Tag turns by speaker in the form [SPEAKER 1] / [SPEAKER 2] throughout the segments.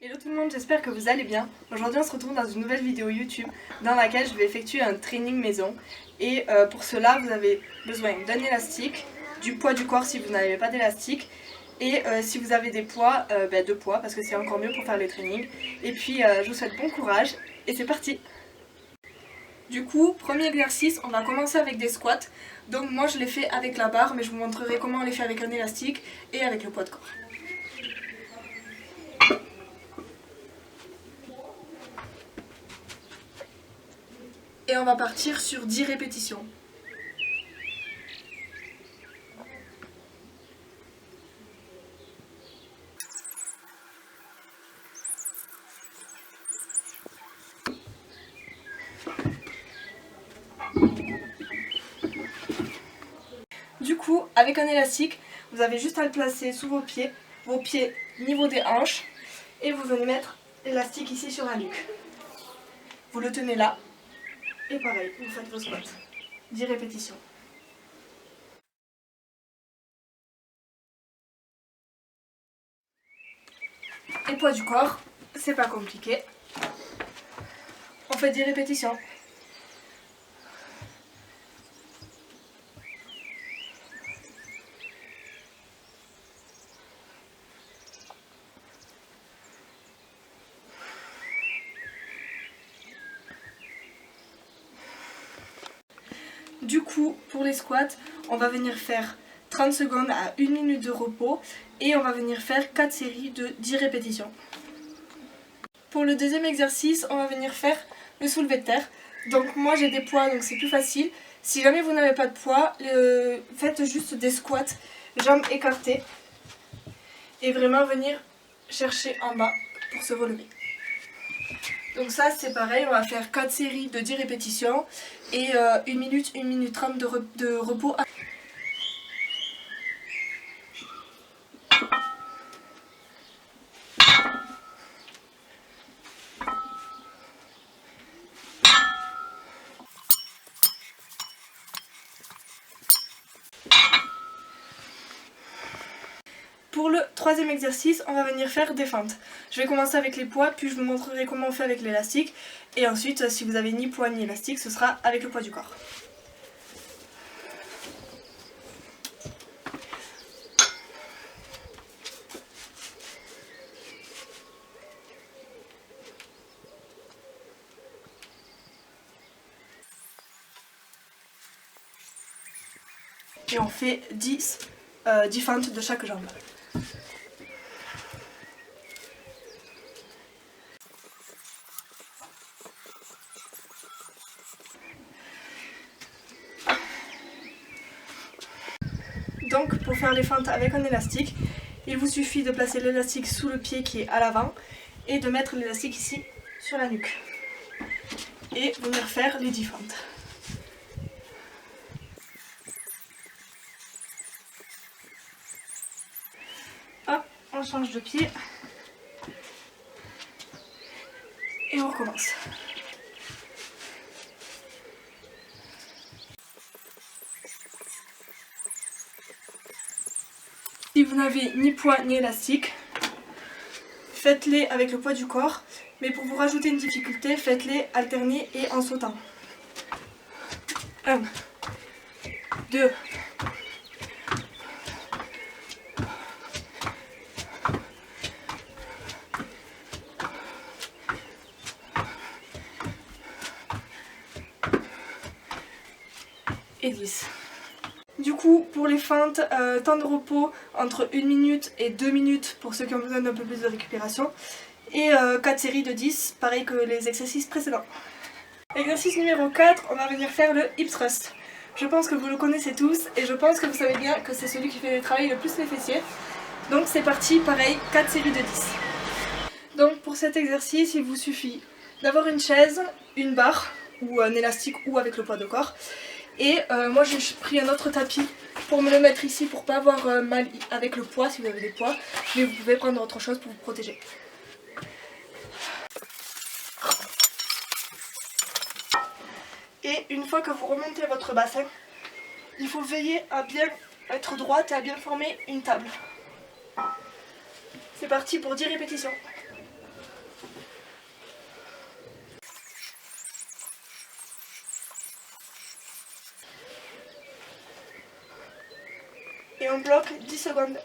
[SPEAKER 1] Hello tout le monde, j'espère que vous allez bien. Aujourd'hui on se retrouve dans une nouvelle vidéo YouTube dans laquelle je vais effectuer un training maison. Et pour cela vous avez besoin d'un élastique, du poids du corps si vous n'avez pas d'élastique. Et si vous avez des poids, deux poids parce que c'est encore mieux pour faire les trainings. Et puis je vous souhaite bon courage et c'est parti. Du coup, premier exercice, on va commencer avec des squats. Donc moi je les fais avec la barre mais je vous montrerai comment on les fait avec un élastique et avec le poids de corps. Et on va partir sur 10 répétitions. Du coup, avec un élastique, vous avez juste à le placer sous vos pieds niveau des hanches, et vous venez mettre l'élastique ici sur la nuque. Vous le tenez là, et pareil, vous faites vos squats. 10 répétitions. Et poids du corps, c'est pas compliqué. On fait 10 répétitions. Du coup, pour les squats, on va venir faire 30 secondes à 1 minute de repos et on va venir faire 4 séries de 10 répétitions. Pour le deuxième exercice, on va venir faire le soulevé de terre. Donc moi j'ai des poids, donc c'est plus facile. Si jamais vous n'avez pas de poids, faites juste des squats, jambes écartées. Et vraiment venir chercher en bas pour se relever. Donc ça c'est pareil, on va faire 4 séries de 10 répétitions et 1 minute 30 de repos. Pour le troisième exercice, on va venir faire des feintes. Je vais commencer avec les poids, puis je vous montrerai comment on fait avec l'élastique. Et ensuite, si vous avez ni poids ni élastique, ce sera avec le poids du corps. Et on fait 10 feintes de chaque jambe. Donc pour faire les feintes avec un élastique, il vous suffit de placer l'élastique sous le pied qui est à l'avant et de mettre l'élastique ici sur la nuque. Et venir faire les 10 feintes. Hop, on change de pied. Et on recommence. Si vous n'avez ni poids ni élastique, faites-les avec le poids du corps, mais pour vous rajouter une difficulté, faites-les alterner et en sautant. 1, 2, 10. Du coup, pour les feintes, temps de repos entre 1 minute et 2 minutes pour ceux qui ont besoin d'un peu plus de récupération. Et 4 séries de 10, pareil que les exercices précédents. Exercice numéro 4, on va venir faire le hip thrust. Je pense que vous le connaissez tous et je pense que vous savez bien que c'est celui qui fait travailler le plus les fessiers. Donc c'est parti, pareil, 4 séries de 10. Donc pour cet exercice, il vous suffit d'avoir une chaise, une barre ou un élastique ou avec le poids de corps. Et moi j'ai pris un autre tapis pour me le mettre ici pour pas avoir mal avec le poids si vous avez des poids. Mais vous pouvez prendre autre chose pour vous protéger. Et une fois que vous remontez votre bassin, il faut veiller à bien être droite et à bien former une table. C'est parti pour 10 répétitions. Et on bloque 10 secondes.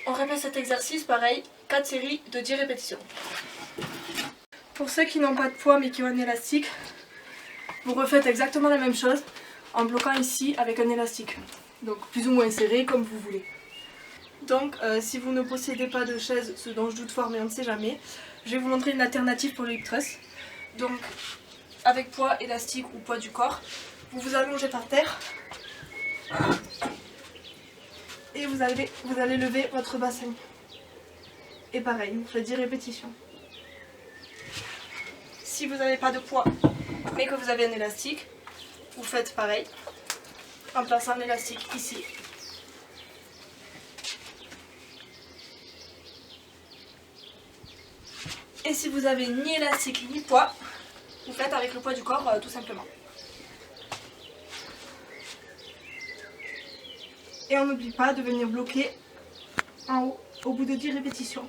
[SPEAKER 1] On répète cet exercice, pareil, 4 séries de 10 répétitions. Pour ceux qui n'ont pas de poids mais qui ont un élastique, vous refaites exactement la même chose en bloquant ici avec un élastique. Donc plus ou moins serré comme vous voulez. Donc si vous ne possédez pas de chaise, ce dont je doute fort mais on ne sait jamais, je vais vous montrer une alternative pour le hip thrust. Donc avec poids élastique ou poids du corps, vous vous allongez par terre et vous allez lever votre bassin. Et pareil, vous faites 10 répétitions. Si vous n'avez pas de poids mais que vous avez un élastique, vous faites pareil en plaçant un élastique ici. Et si vous avez ni élastique ni poids, vous faites avec le poids du corps tout simplement. Et on n'oublie pas de venir bloquer en haut au bout de 10 répétitions.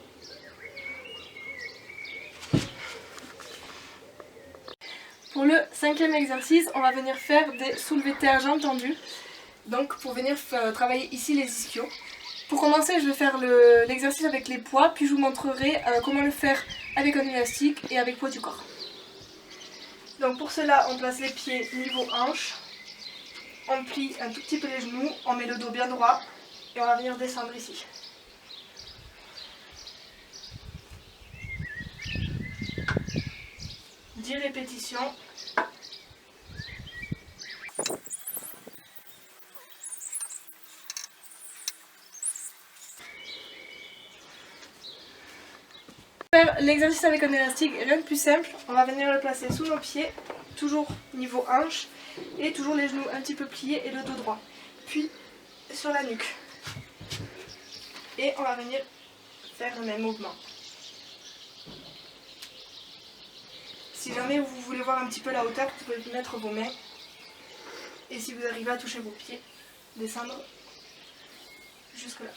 [SPEAKER 1] Pour le 5e exercice, on va venir faire des soulevés de terre jambes tendues. Donc pour venir travailler ici les ischios. Pour commencer, je vais faire l'exercice avec les poids, puis je vous montrerai comment le faire avec un élastique et avec poids du corps. Donc pour cela, on place les pieds niveau hanche, on plie un tout petit peu les genoux, on met le dos bien droit et on va venir descendre ici. « 10 répétitions. Faire l'exercice avec un élastique, rien de plus simple, on va venir le placer sous nos pieds, toujours niveau hanche, et toujours les genoux un petit peu pliés et le dos droit. Puis sur la nuque. Et on va venir faire le même mouvement. Si jamais vous voulez voir un petit peu la hauteur, vous pouvez mettre vos mains. Et si vous arrivez à toucher vos pieds, descendre jusque là.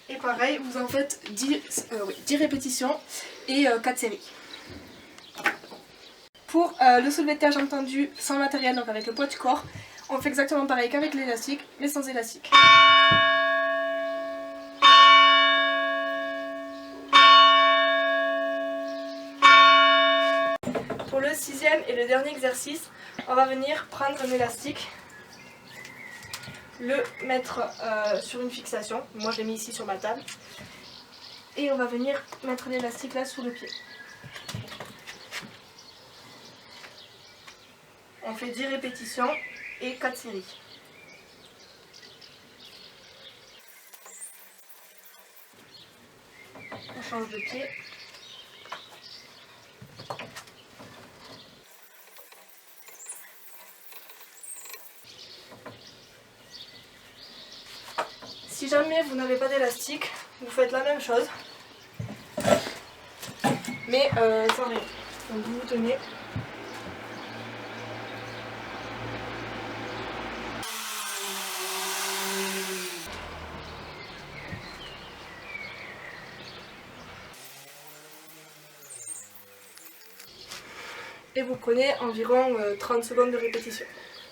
[SPEAKER 1] Et pareil, vous en faites 10 répétitions et 4 séries. Pour le soulevé de terre jambes tendues sans matériel, donc avec le poids du corps, on fait exactement pareil qu'avec l'élastique, mais sans élastique. Pour le 6e et le dernier exercice, on va venir prendre un élastique, le mettre sur une fixation, moi je l'ai mis ici sur ma table, et on va venir mettre l'élastique là sous le pied. On fait 10 répétitions et 4 séries. On change de pied. Si jamais vous n'avez pas d'élastique, vous faites la même chose, mais sans rien. Donc vous vous tenez. Et vous prenez environ 30 secondes de répétition.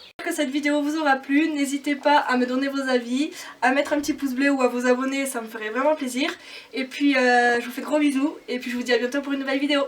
[SPEAKER 1] J'espère que cette vidéo vous aura plu, n'hésitez pas à me donner vos avis, à mettre un petit pouce bleu ou à vous abonner, ça me ferait vraiment plaisir. Et puis je vous fais de gros bisous et puis je vous dis à bientôt pour une nouvelle vidéo.